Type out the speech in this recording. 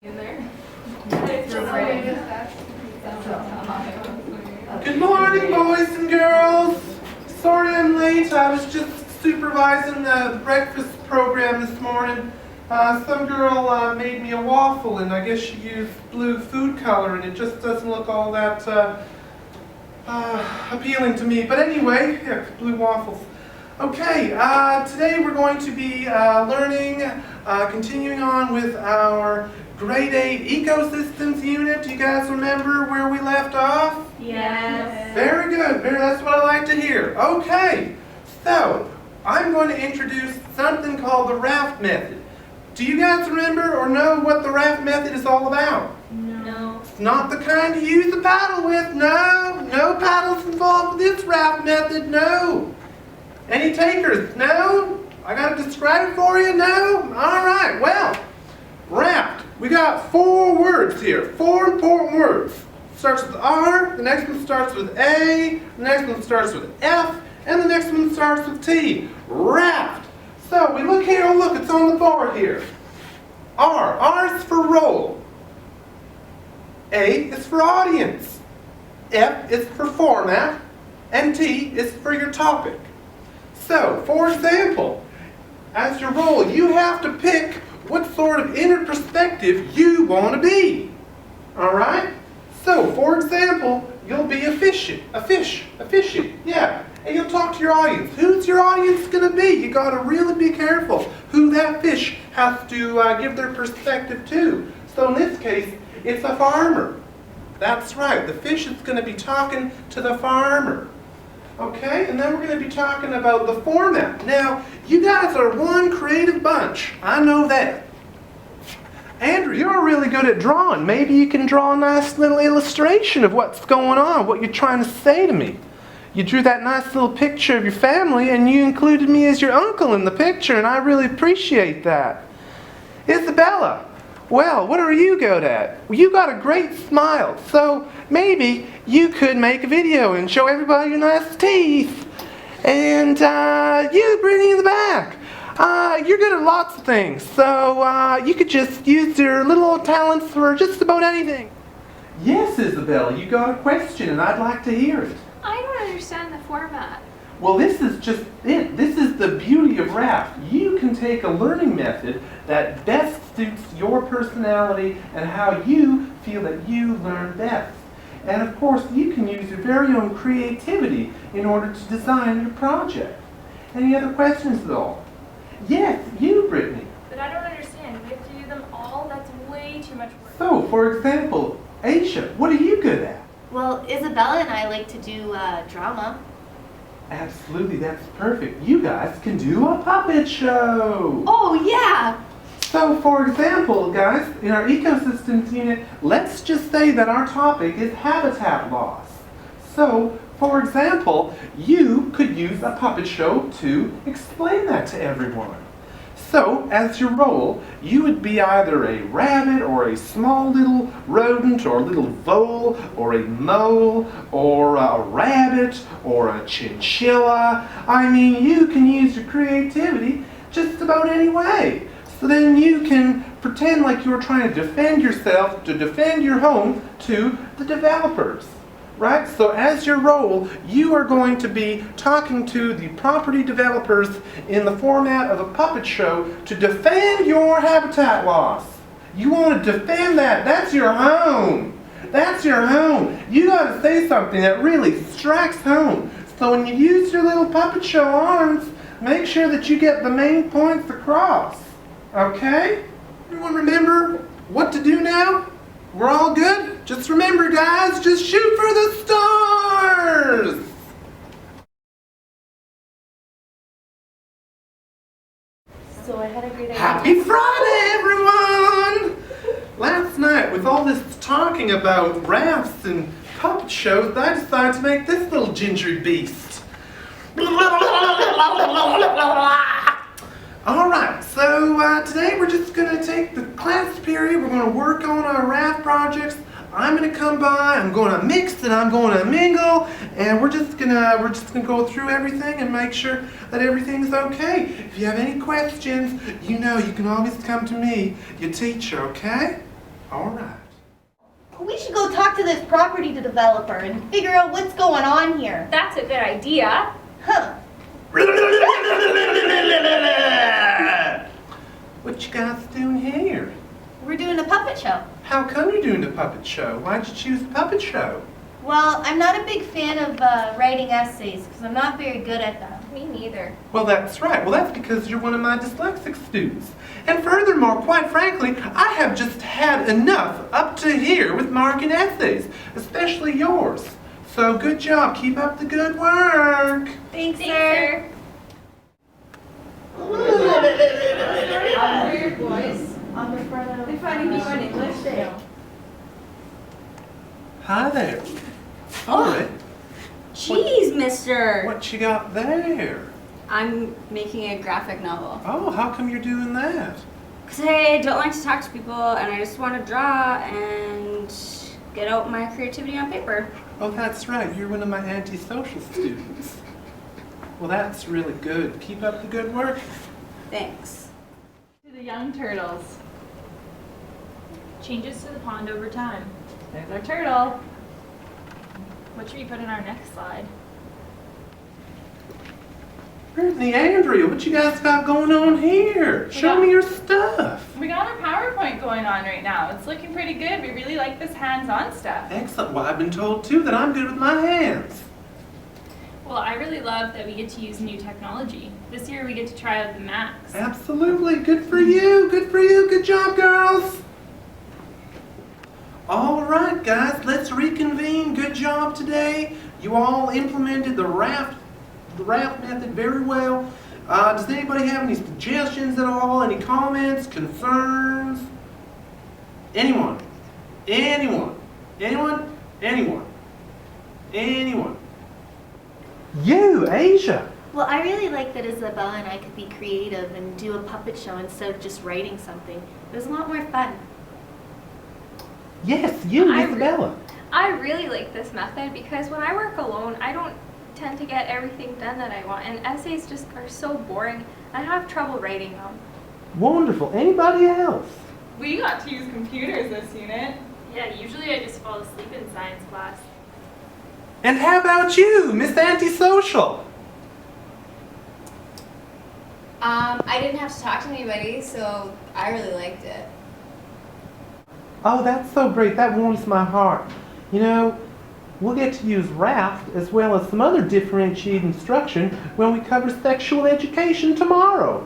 Good morning, boys and girls. Sorry I'm late. I was just supervising the breakfast program this morning. Some girl made me a waffle, and I guess she used blue food color, and it just doesn't look all that appealing to me. But anyway, yeah, blue waffles. Okay, today we're going to be continuing on with our Grade 8 Ecosystems unit. Do you guys remember where we left off? Yes. Very good. That's what I like to hear. Okay, so I'm going to introduce something called the RAFT method. Do you guys remember or know what the RAFT method is all about? No. It's not the kind you use the paddle with. No paddles involved with this RAFT method. No. Any takers? No? I got to describe it for you? No? All right. Well, RAFT. We got 4 words here. 4 important words. Starts with R, the next one starts with A, the next one starts with F, and the next one starts with T. RAFT. So we look here, look, it's on the board here. R. R is for role. A is for audience. F is for format. And T is for your topic. So, for example, as your role, you have to pick what sort of inner perspective you want to be. Alright? So, for example, you'll be a fishy, yeah. And you'll talk to your audience. Who's your audience going to be? You got to really be careful who that fish has to give their perspective to. So in this case, it's a farmer. That's right. The fish is going to be talking to the farmer. Okay, and then we're going to be talking about the format. Now, you guys are one creative bunch. I know that. Andrew, you're really good at drawing. Maybe you can draw a nice little illustration of what's going on, what you're trying to say to me. You drew that nice little picture of your family, and you included me as your uncle in the picture, and I really appreciate that. Isabella, well, what are you good at? Well, you got a great smile, so maybe you could make a video and show everybody your nice teeth. And you, Brittany, in the back. You're good at lots of things, so you could just use your little old talents for just about anything. Yes, Isabella, you got a question, and I'd like to hear it. I don't understand the format. Well, this is just it. This is the beauty of RAFT. You can take a learning method that best suits your personality and how you feel that you learn best. And of course, you can use your very own creativity in order to design your project. Any other questions at all? Yes, you, Brittany. But I don't understand. We have to do them all? That's way too much work. So, for example, Aisha, what are you good at? Well, Isabella and I like to do drama. Absolutely, that's perfect. You guys can do a puppet show. Oh, yeah! So, for example, guys, in our ecosystems unit, let's just say that our topic is habitat loss. So, for example, you could use a puppet show to explain that to everyone. So, as your role, you would be either a rabbit or a small little rodent or a little vole or a mole or a rabbit or a chinchilla. I mean, you can use your creativity just about any way. So then you can pretend like you're trying to defend yourself, to defend your home to the developers. Right? So as your role, you are going to be talking to the property developers in the format of a puppet show to defend your habitat loss. You want to defend that. That's your home. That's your home. You got to say something that really strikes home. So when you use your little puppet show arms, make sure that you get the main points across. Okay? Everyone remember what to do now? We're all good? Just remember, guys, just shoot for the stars! So I had a great idea. Happy Friday, everyone! Last night, with all this talking about rafts and puppet shows, I decided to make this little gingery beast. Alright, so today we're just going to take the class period, we're going to work on our raft projects. I'm going to come by, I'm going to mix and I'm going to mingle, and we're just going to go through everything and make sure that everything's okay. If you have any questions, you know you can always come to me, your teacher, okay? All right. We should go talk to this property developer and figure out what's going on here. That's a good idea. Huh. What you guys doing here? We're doing a puppet show. How come you're doing a puppet show? Why'd you choose a puppet show? Well, I'm not a big fan of writing essays because I'm not very good at them. Me neither. Well, that's right. Well, that's because you're one of my dyslexic students. And furthermore, quite frankly, I have just had enough up to here with marking essays, especially yours. So good job. Keep up the good work. Thanks, Thanks, sir. Weird boys. They finally knew an English day. Hi there. All right. Jeez, mister. What you got there? I'm making a graphic novel. Oh, how come you're doing that? Because I don't like to talk to people and I just want to draw and get out my creativity on paper. Oh, that's right. You're one of my antisocial students. Well, that's really good. Keep up the good work. Thanks. To the young turtles. Changes to the pond over time. There's our turtle. What should we put in our next slide? Brittany, Andrea, what you guys got going on here? Show me your stuff. We got our PowerPoint going on right now. It's looking pretty good. We really like this hands-on stuff. Excellent. Well, I've been told, too, that I'm good with my hands. Well, I really love that we get to use new technology. This year we get to try out the Macs. Absolutely. Good for you. Good for you. Good job, girls. All right, guys, let's reconvene. Good job today. You all implemented the RAFT method very well. Does anybody have any suggestions at all? Any comments, concerns? Anyone? Anyone? Anyone? Anyone? Anyone? You, Asia. Well, I really like that Isabella and I could be creative and do a puppet show instead of just writing something. It was a lot more fun. Yes, you, I Isabella. I really like this method because when I work alone, I don't tend to get everything done that I want, and essays just are so boring. I have trouble writing them. Wonderful. Anybody else? We got to use computers this unit. Yeah, usually I just fall asleep in science class. And how about you, Miss Antisocial? I didn't have to talk to anybody, so I really liked it. Oh, that's so great. That warms my heart. You know, we'll get to use RAFT as well as some other differentiated instruction when we cover sexual education tomorrow.